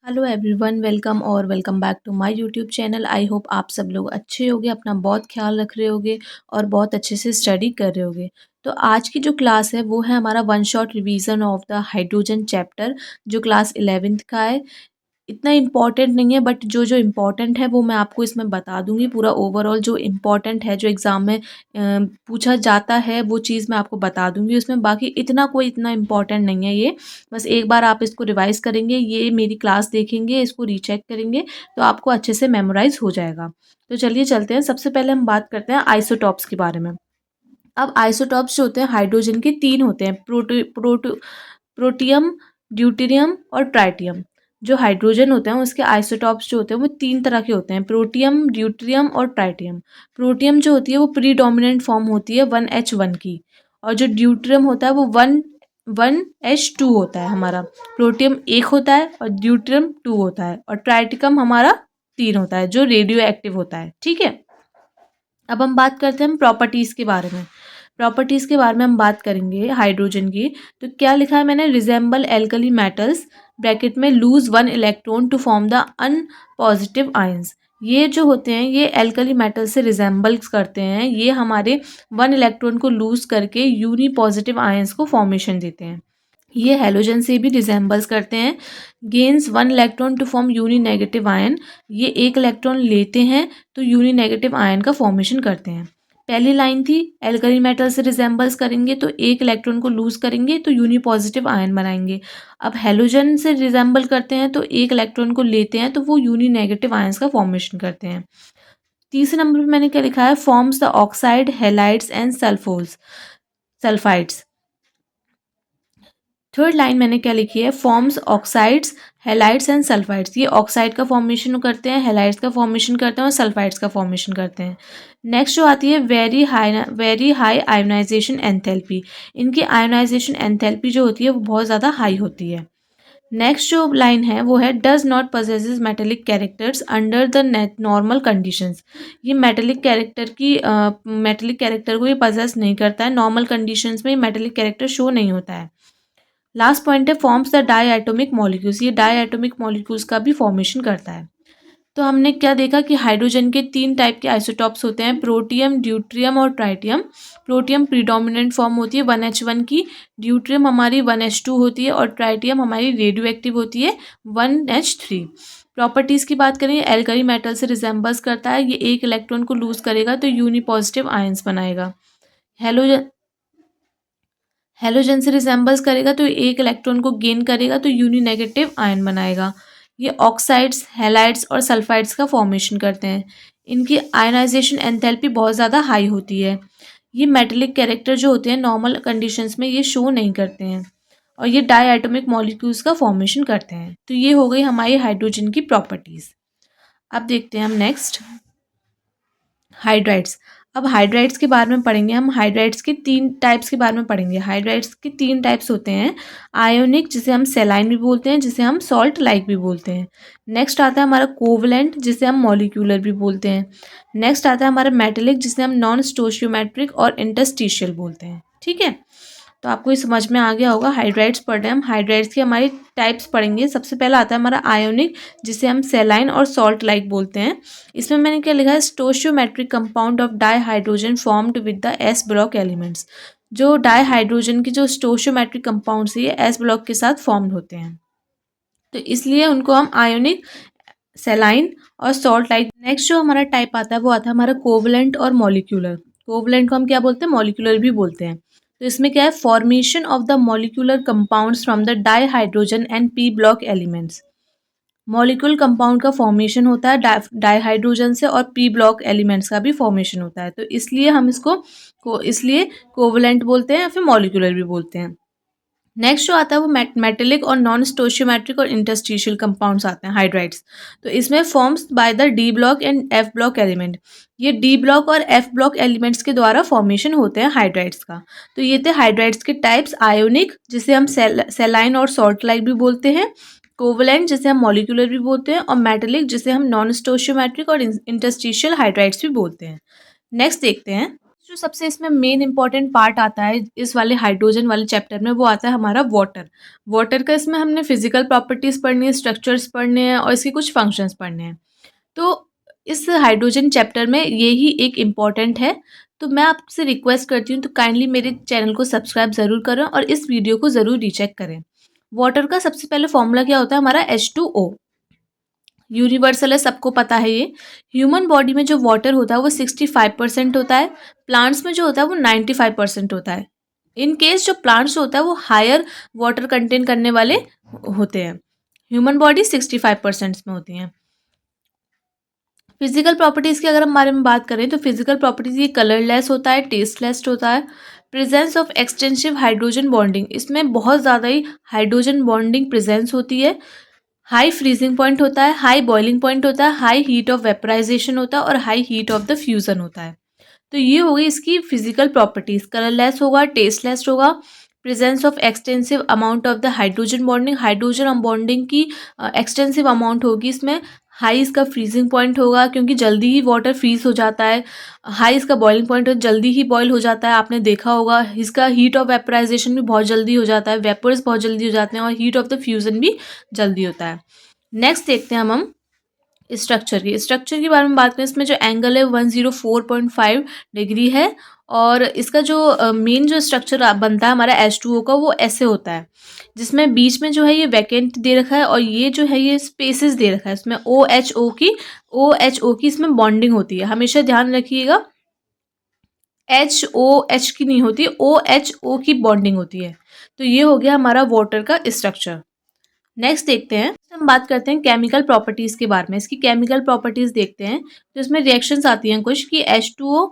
Hello everyone, welcome back to my YouTube channel. I hope आप सब लोग अच्छे होंगे, अपना बहुत ख्याल रख रहे होंगे और बहुत अच्छे से स्टडी कर रहे होंगे। तो आज की जो क्लास है वो है हमारा one shot revision of the hydrogen chapter, जो क्लास 11th का है। इतना इम्पॉर्टेंट नहीं है, बट जो जो इम्पॉर्टेंट है वो मैं आपको इसमें बता दूंगी। पूरा ओवरऑल जो इम्पॉर्टेंट है, जो एग्ज़ाम में पूछा जाता है, वो चीज़ मैं आपको बता दूंगी उसमें। बाकी इतना इम्पॉर्टेंट नहीं है ये। बस एक बार आप इसको रिवाइज करेंगे, ये मेरी क्लास देखेंगे, इसको रीचेक करेंगे, तो आपको अच्छे से मेमोराइज हो जाएगा। तो चलिए चलते हैं। सबसे पहले हम बात करते हैं आइसोटॉप्स के बारे में। अब आइसोटॉप्स जो होते हैं हाइड्रोजन के, तीन होते हैं: प्रोटियम, ड्यूटेरियम और ट्राइटियम। जो हाइड्रोजन होते हैं उसके आइसोटॉप्स जो होते हैं वो तीन तरह के होते हैं: प्रोटियम, ड्यूटेरियम और ट्राइटियम। प्रोटियम जो होती है वो प्रीडोमिनेंट फॉर्म होती है 1H1 की, और जो ड्यूटेरियम होता है वो 1H2 होता है हमारा। प्रोटियम एक होता है और ड्यूटेरियम 2 होता है, और ट्राइटिकम हमारा 3 होता है, जो रेडियो एक्टिव होता है। ठीक है। अब हम बात करते हैं प्रॉपर्टीज़ के बारे में। प्रॉपर्टीज़ के बारे में हम बात करेंगे हाइड्रोजन की। तो क्या लिखा है मैंने? रिजेंबल एल्कली मेटल्स, ब्रैकेट में lose one electron to form the unipositive ions. ये जो होते हैं ये एल्कली मेटल से रिजेंबल करते हैं। ये हमारे वन इलेक्ट्रॉन को लूज करके यूनी पॉजिटिव आयंस को फॉर्मेशन देते हैं। ये हेलोजन से भी रिजेंबल्स करते हैं। Gains one electron to form uni negative ion. ये एक इलेक्ट्रॉन लेते हैं तो यूनी नेगेटिव आयन का फॉर्मेशन करते हैं। पहली लाइन थी एल्कली मेटल से रिजेंबल्स करेंगे तो एक इलेक्ट्रॉन को लूज करेंगे तो यूनी पॉजिटिव आयन बनाएंगे। अब हेलोजन से रिजेंबल करते हैं तो एक इलेक्ट्रॉन को लेते हैं तो वो यूनी नेगेटिव आयंस का फॉर्मेशन करते हैं। तीसरे नंबर पे मैंने क्या लिखा है? Forms the oxide, halides and sulphides. Third line मैंने क्या लिखी है? Forms oxides, halides and sulphides. ये ऑक्साइड का फॉर्मेशन करते हैं, हेलाइड्स का फॉर्मेशन करते हैं और सल्फाइड्स का फॉर्मेशन करते हैं। नेक्स्ट जो आती है वेरी हाई आयोनाइजेशन एंथैल्पी। इनकी आयोनाइजेशन एंथैल्पी जो होती है वो बहुत ज़्यादा हाई होती है। नेक्स्ट जो लाइन है वो है does not possesses metallic characters under the normal conditions. ये मेटेलिक कैरेक्टर को ये पजेस नहीं करता है। नॉर्मल कंडीशंस में मेटेलिक कैरेक्टर शो नहीं होता है। लास्ट पॉइंट है forms the di atomic molecules. ये डाई एटोमिक मॉलिक्यूल्स का भी फॉर्मेशन करता है। तो हमने क्या देखा कि हाइड्रोजन के तीन टाइप के आइसोटॉप्स होते हैं: प्रोटियम, ड्यूट्रियम और ट्राइटियम। प्रोटियम प्रीडोमिनेंट फॉर्म होती है 1H1 की, ड्यूट्रियम हमारी 1H2 होती है और ट्राइटियम हमारी रेडियो एक्टिव होती है 1H3। प्रॉपर्टीज़ की बात करें, एल्कली मेटल से रिजेंबल्स करता है। ये एक इलेक्ट्रॉन को लूज करेगा तो यूनी पॉजिटिव आयंस बनाएगा। हेलोजन हेलोजन से रिजेंबल्स करेगा तो एक इलेक्ट्रॉन को गेन करेगा तो यूनी नेगेटिव आयन बनाएगा। ये ऑक्साइड्स, हैलाइड्स और सल्फाइड्स का फॉर्मेशन करते हैं। इनकी आयनाइजेशन एंथैल्पी बहुत ज़्यादा हाई होती है। ये मेटेलिक कैरेक्टर जो होते हैं नॉर्मल कंडीशंस में ये शो नहीं करते हैं, और ये डाई एटॉमिक मॉलिक्यूल्स का फॉर्मेशन करते हैं। तो ये हो गई हमारी हाइड्रोजन की प्रॉपर्टीज़। अब देखते हैं हम नेक्स्ट हाइड्राइड्स। अब हाइड्राइड्स के बारे में पढ़ेंगे हम। हाइड्राइड्स के तीन टाइप्स के बारे में पढ़ेंगे। हाइड्राइड्स के तीन टाइप्स होते हैं: आयोनिक, जिसे हम सेलाइन भी बोलते हैं, जिसे हम सॉल्ट लाइक भी बोलते हैं। नेक्स्ट आता है हमारा कोवलेंट, जिसे हम मॉलिक्यूलर भी बोलते हैं। नेक्स्ट आता है हमारा मेटेलिक, जिसे हम नॉन स्टोशियोमेट्रिक और इंटरस्टिशियल बोलते हैं। ठीक है। तो आपको ये समझ में आ गया होगा। हाइड्राइड्स पढ़ रहे हैं हम। हाइड्राइड्स की हमारी टाइप्स पढ़ेंगे। सबसे पहला आता है हमारा आयोनिक, जिसे हम सेलाइन और सॉल्ट लाइक बोलते हैं। इसमें मैंने क्या लिखा है? Stoichiometric compound of di hydrogen formed with the S block elements. जो डाई हाइड्रोजन की जो स्टोशियोमेट्रिक कंपाउंड्स ये एस ब्लॉक के साथ फॉर्म्ड होते हैं, तो इसलिए उनको हम आयोनिक, सेलाइन और सॉल्ट लाइक। नेक्स्ट जो हमारा टाइप आता है वो आता है हमारा कोवलेंट और मॉलिक्यूलर। कोवलेंट को हम क्या बोलते हैं? मॉलिक्यूलर भी बोलते हैं। तो इसमें क्या है? Formation of the molecular compounds from the di hydrogen and P block elements. Molecule compound का फॉर्मेशन होता है डाई हाइड्रोजन से, और पी ब्लॉक एलिमेंट्स का भी फॉर्मेशन होता है। तो इसलिए हम इसलिए कोवलेंट बोलते हैं या फिर मॉलिक्यूलर भी बोलते हैं। नेक्स्ट जो आता है वो मेटेलिक और नॉन स्टोशियोमेट्रिक और इंटरस्टिशियल कंपाउंड्स आते हैं हाइड्राइड्स। तो इसमें forms by the D block and F block element. ये डी ब्लॉक और एफ ब्लॉक एलिमेंट्स के द्वारा फॉर्मेशन होते हैं हाइड्राइड्स का। तो ये थे हाइड्राइड्स के टाइप्स: आयोनिक, जिसे हम सेलाइन और सॉल्ट लाइक भी बोलते हैं; कोवलेंट, जिसे हम मॉलिक्यूलर भी बोलते हैं; और मेटेलिक, जिसे हम नॉन स्टोशियोमेट्रिक और इंटरस्टिशियल हाइड्राइड्स भी बोलते हैं। नेक्स्ट देखते हैं। जो सबसे इसमें मेन इम्पोर्टेंट पार्ट आता है इस वाले हाइड्रोजन वाले चैप्टर में, वो आता है हमारा वाटर। वाटर का इसमें हमने फिजिकल प्रॉपर्टीज़ पढ़नी है, स्ट्रक्चर्स पढ़ने हैं और इसके कुछ फंक्शंस पढ़ने हैं। तो इस हाइड्रोजन चैप्टर में ये ही एक इम्पॉर्टेंट है। तो मैं आपसे रिक्वेस्ट करती हूँ तो काइंडली मेरे चैनल को सब्सक्राइब ज़रूर करें और इस वीडियो को ज़रूर रीचेक करें। वाटर का सबसे पहले फॉर्मूला क्या होता है हमारा H2O। यूनिवर्सल है, सबको पता है ये। ह्यूमन बॉडी में जो वाटर होता है वो 65% होता है, प्लांट्स में जो होता है वो 95% होता है। इन केस जो प्लांट्स होता है वो हायर वाटर कंटेन करने वाले होते हैं। ह्यूमन बॉडी 65% में होती हैं। फिजिकल प्रॉपर्टीज़ की अगर हम बारे में बात करें तो फिजिकल प्रॉपर्टीज़ ये कलरलेस होता है, टेस्टलेस होता है। Presence of extensive hydrogen bonding, इसमें बहुत ज़्यादा ही हाइड्रोजन बॉन्डिंग प्रेजेंस होती है। हाई फ्रीजिंग पॉइंट होता है, हाई बॉइलिंग पॉइंट होता है, हाई हीट ऑफ वेपराइजेशन होता है और high heat of the fusion होता है। तो ये हो गई इसकी फिजिकल प्रॉपर्टीज़। कलरलेस होगा, टेस्टलेस होगा, presence of extensive amount of the hydrogen bonding, hydrogen bonding की एक्सटेंसिव अमाउंट होगी इसमें। हाई इसका फ्रीजिंग पॉइंट होगा क्योंकि जल्दी ही वाटर फ्रीज हो जाता है। हाई इसका बॉइलिंग पॉइंट हो, जल्दी ही बॉयल हो जाता है, आपने देखा होगा। इसका हीट ऑफ वेपराइजेशन भी बहुत जल्दी हो जाता है, वेपर्स बहुत जल्दी हो जाते हैं और हीट ऑफ द फ्यूज़न भी जल्दी होता है। नेक्स्ट देखते हैं हम स्ट्रक्चर के बारे में बात करें। इसमें जो एंगल है 104.5 डिग्री है और इसका जो मेन जो स्ट्रक्चर बनता है हमारा H2O का, वो ऐसे होता है जिसमें बीच में जो है ये वैकेंट दे रखा है और ये जो है ये स्पेसेस दे रखा है। इसमें OH की इसमें बॉन्डिंग होती है, हमेशा ध्यान रखिएगा। HOH की नहीं होती, OHO की बॉन्डिंग होती है। तो ये हो गया हमारा वाटर का स्ट्रक्चर। नेक्स्ट देखते हैं, हम बात करते हैं केमिकल प्रॉपर्टीज़ के बारे में। इसकी केमिकल प्रॉपर्टीज़ देखते हैं। तो इसमें रिएक्शंस आती हैं कुछ कि H2O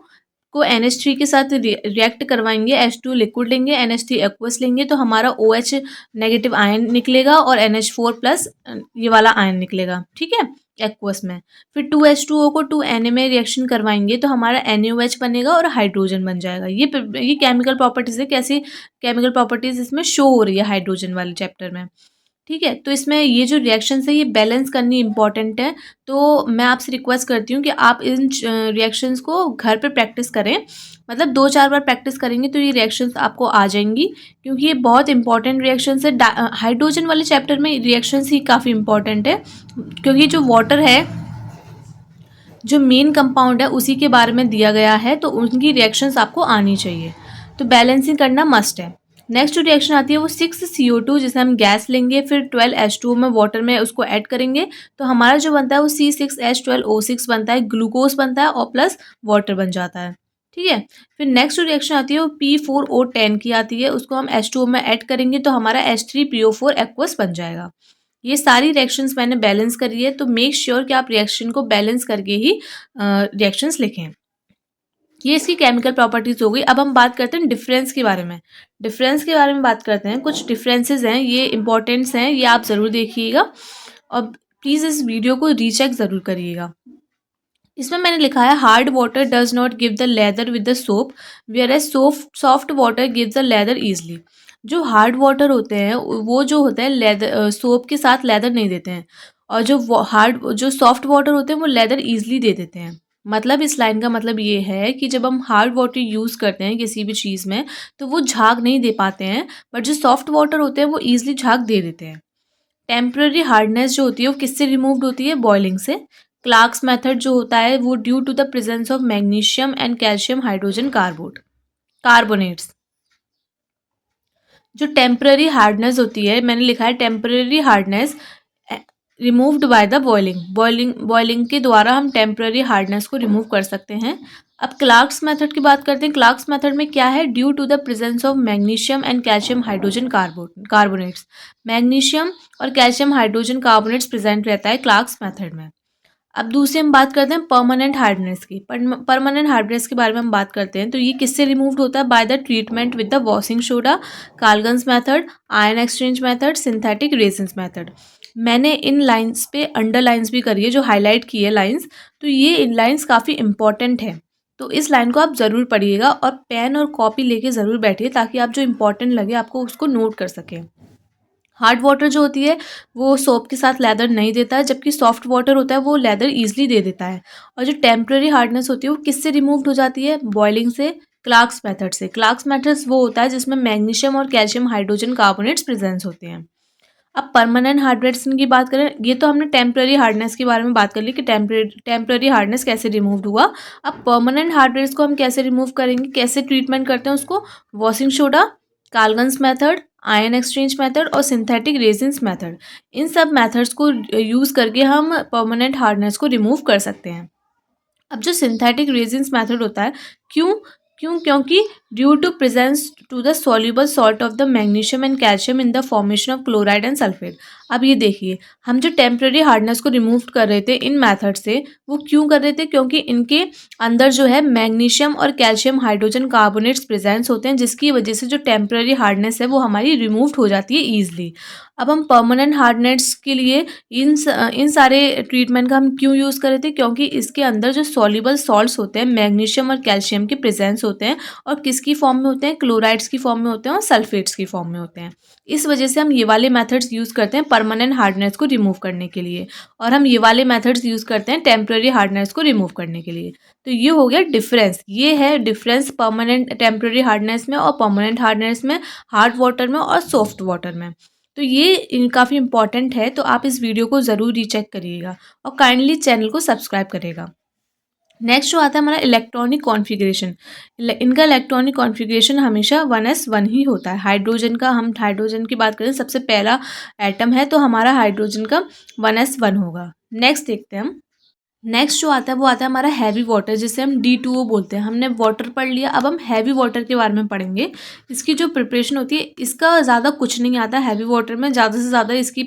को NH3 के साथ रिएक्ट करवाएंगे, H2 लिक्विड लेंगे, NH3 एक्वस लेंगे तो हमारा OH नेगेटिव आयन निकलेगा और NH4 प्लस ये वाला आयन निकलेगा, ठीक है, एक्वस में। फिर 2H2O को 2Na में रिएक्शन करवाएंगे तो हमारा NaOH बनेगा और हाइड्रोजन बन जाएगा। ये केमिकल प्रॉपर्टीज़ है। कैसी केमिकल प्रॉपर्टीज़ इसमें शो हो रही है हाइड्रोजन वाले चैप्टर में, ठीक है। तो इसमें ये जो रिएक्शंस है ये बैलेंस करनी इंपॉर्टेंट है। तो मैं आपसे रिक्वेस्ट करती हूँ कि आप इन रिएक्शंस को घर पे प्रैक्टिस करें। मतलब 2-4 बार प्रैक्टिस करेंगे तो ये रिएक्शंस आपको आ जाएंगी, क्योंकि ये बहुत इंपॉर्टेंट रिएक्शंस है। हाइड्रोजन वाले चैप्टर में रिएक्शंस ही काफ़ी इंपॉर्टेंट है, क्योंकि जो वाटर है, जो मेन कंपाउंड है उसी के बारे में दिया गया है, तो उनकी रिएक्शंस आपको आनी चाहिए। तो बैलेंसिंग करना मस्ट है। नेक्स्ट जो रिएक्शन आती है वो 6CO2, जिसे हम गैस लेंगे, फिर 12H2O में वाटर में उसको ऐड करेंगे तो हमारा जो बनता है वो C6H12O6 बनता है, ग्लूकोज बनता है और प्लस वाटर बन जाता है, ठीक है। फिर नेक्स्ट जो रिएक्शन आती है वो P4O10 की आती है, उसको हम H2O में ऐड करेंगे तो हमारा H3PO4 एक्वस बन जाएगा। ये सारी रिएक्शंस मैंने बैलेंस करी है, तो मेक श्योर कि आप रिएक्शन को बैलेंस करके ही रिएक्शंस लिखें। ये इसकी केमिकल प्रॉपर्टीज़ हो गई। अब हम बात करते हैं डिफरेंस के बारे में। डिफरेंस के बारे में बात करते हैं। कुछ डिफरेंसेस हैं, ये इंपॉर्टेंट्स हैं, ये आप ज़रूर देखिएगा और प्लीज़ इस वीडियो को रीचेक ज़रूर करिएगा। इसमें मैंने लिखा है hard water does not give the lather with the soap, whereas soft water gives the lather easily. जो हार्ड वाटर होते हैं वो जो होता है लेदर, सोप के साथ लेदर नहीं देते हैं, और जो सॉफ्ट वाटर होते हैं वो लेदर ईजली दे देते हैं। मतलब इस लाइन का मतलब ये है कि जब हम हार्ड वाटर यूज़ करते हैं किसी भी चीज़ में तो वो झाग नहीं दे पाते हैं, बट जो सॉफ्ट वाटर होते हैं वो ईजिली झाग दे देते हैं। टेम्पररी हार्डनेस जो होती है वो किससे रिमूव्ड होती है? बॉइलिंग से। क्लार्क्स मेथड जो होता है वो due to the presence of magnesium and calcium hydrogen carbonates. जो टेम्पररी हार्डनेस होती है, मैंने लिखा है temporary hardness removed by the boiling के द्वारा हम टेम्पररी हार्डनेस को रिमूव कर सकते हैं। अब क्लार्क्स मेथड की बात करते हैं। क्लार्क्स मेथड में क्या है? Due to the presence of magnesium and calcium hydrogen carbonates. Magnesium और कैल्शियम हाइड्रोजन कार्बोनेट्स प्रेजेंट रहता है क्लार्क्स मेथड में। अब दूसरी हम बात करते हैं परमानेंट हार्डनेस की। परमानेंट हार्डनेस के बारे में हम बात करते हैं तो ये किससे रिमूव्ड होता है? By the treatment with the washing soda, Calgon's method, ion exchange method, synthetic resins method. मैंने इन लाइंस पे अंडरलाइंस भी करी है, जो हाईलाइट की है लाइंस, तो ये इन लाइंस काफ़ी इंपॉर्टेंट है। तो इस लाइन को आप ज़रूर पढ़िएगा और पेन और कॉपी लेके ज़रूर बैठिए ताकि आप जो इंपॉर्टेंट लगे आपको उसको नोट कर सकें। हार्ड वाटर जो होती है वो सोप के साथ लेदर नहीं देता है, जबकि सॉफ्ट वाटर होता है वो लेदर ईजिली दे देता है। और जो टेम्पररी हार्डनेस होती है वो किससे रिमूव्ड हो जाती है? बॉइलिंग से, क्लार्क्स मेथड से। क्लार्क्स मेथड्स वो होता है जिसमें मैग्नीशियम और कैल्शियम हाइड्रोजन कार्बोनेट्स प्रेजेंस होते हैं। अब परमानेंट हार्डनेस की बात करें, ये तो हमने टेम्पररी हार्डनेस के बारे में बात कर ली कि टेम्पररी हार्डनेस कैसे रिमूव हुआ। अब परमानेंट हार्डनेस को हम कैसे रिमूव करेंगे, कैसे ट्रीटमेंट करते हैं उसको, washing soda, Calgon's method, ion exchange method और सिंथेटिक रेजिन्स मेथड, इन सब मेथड्स को यूज़ करके हम परमानेंट हार्डनेस को रिमूव कर सकते हैं। अब जो सिंथेटिक रेजिन्स मेथड होता है, क्यों क्यों क्योंकि due to presence to the soluble salt of the magnesium and calcium in the formation of chloride and sulphate. अब ये देखिए, हम जो टेम्पररी हार्डनेस को रिमूव कर रहे थे इन मेथड से, वो क्यों कर रहे थे, क्योंकि इनके अंदर जो है मैग्नीशियम और कैल्शियम हाइड्रोजन कार्बोनेट्स प्रेजेंस होते हैं, जिसकी वजह से जो टेम्पररी हार्डनेस है वो हमारी रिमूव हो जाती है ईजिली। अब हम परमानेंट हार्डनेस के लिए इन सारे ट्रीटमेंट का हम क्यों यूज़ कर रहे थे, क्योंकि इसके अंदर जो सॉल्युबल सॉल्ट्स होते हैं मैग्नीशियम और कैल्शियम के प्रेजेंस होते हैं, और किसकी फॉर्म में होते हैं, क्लोराइड्स की फॉर्म में होते हैं और सल्फेट्स की फॉर्म में होते हैं। इस वजह से हम ये वाले मेथड्स यूज़ करते हैं परमानेंट हार्डनेस को रिमूव करने के लिए, और हम ये वाले मेथड्स यूज़ करते हैं टेम्पररी हार्डनेस को रिमूव करने के लिए। तो ये हो गया डिफरेंस, ये है डिफरेंस परमानेंट टेम्पररी हार्डनेस में और परमानेंट हार्डनेस में, हार्ड वाटर में और सॉफ्ट वाटर में। तो ये काफ़ी इंपॉर्टेंट है, तो आप इस वीडियो को ज़रूर रीचेक करिएगा और काइंडली चैनल को सब्सक्राइब करेगा। नेक्स्ट जो आता है हमारा इलेक्ट्रॉनिक कॉन्फ़िगरेशन। इनका इलेक्ट्रॉनिक कॉन्फ़िगरेशन हमेशा 1s1 ही होता है। हाइड्रोजन का, हम हाइड्रोजन की बात करें, सबसे पहला एटम है तो हमारा हाइड्रोजन का 1s1 होगा। नेक्स्ट देखते हैं हम। नेक्स्ट जो आता है वो आता है हमारा हैवी वाटर, जिसे हम D2O बोलते हैं। हमने वाटर पढ़ लिया, अब हम हैवी वाटर के बारे में पढ़ेंगे। इसकी जो प्रिपरेशन होती है, इसका ज़्यादा कुछ नहीं आता हैवी वाटर में। ज़्यादा से ज़्यादा इसकी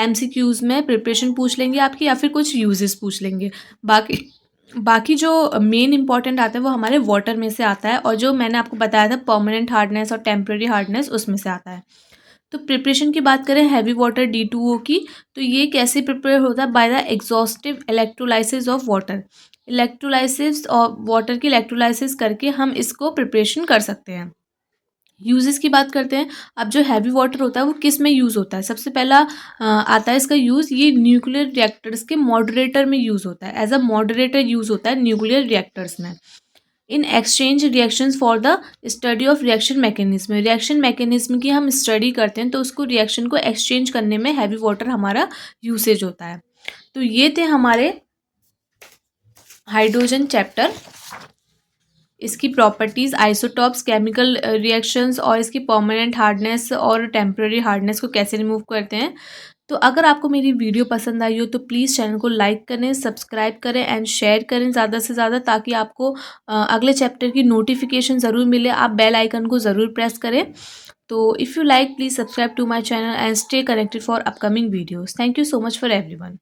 MCQs में प्रिपरेशन पूछ लेंगे आपकी, या फिर कुछ यूजेस पूछ लेंगे। बाकी बाकी जो मेन इंपॉर्टेंट आता है वो हमारे वाटर में से आता है, और जो मैंने आपको बताया था परमानेंट हार्डनेस और टेम्पररी हार्डनेस, उसमें से आता है। तो प्रिपरेशन की बात करें हैवी वाटर D2O की, तो ये कैसे प्रिपेयर होता है, by the exhaustive electrolysis of water. Electrolysis और वाटर की इलेक्ट्रोलाइसिस करके हम इसको प्रिपरेशन कर सकते हैं। यूजेस की बात करते हैं। अब जो हैवी वाटर होता है वो किस में यूज़ होता है, सबसे पहला आता है इसका यूज़, ये न्यूक्लियर रिएक्टर्स के मॉडरेटर में यूज़ होता है। एज अ मॉडरेटर यूज़ होता है न्यूक्लियर रिएक्टर्स में। In exchange reactions for the study of reaction mechanism, reaction mechanism की हम स्टडी करते हैं, तो उसको रिएक्शन को एक्सचेंज करने में हैवी वाटर हमारा यूसेज होता है। तो ये थे हमारे हाइड्रोजन चैप्टर, इसकी प्रॉपर्टीज़, आइसोटॉप्स, केमिकल रिएक्शंस और इसकी परमानेंट हार्डनेस और टेम्पररी हार्डनेस को कैसे रिमूव करते हैं। तो अगर आपको मेरी वीडियो पसंद आई हो तो प्लीज़ चैनल को लाइक करें, सब्सक्राइब करें एंड शेयर करें ज़्यादा से ज़्यादा, ताकि आपको अगले चैप्टर की नोटिफिकेशन ज़रूर मिले। आप बेल आइकन को ज़रूर प्रेस करें। तो if you like, please subscribe to my channel and stay connected for upcoming videos. Thank you so much for everyone.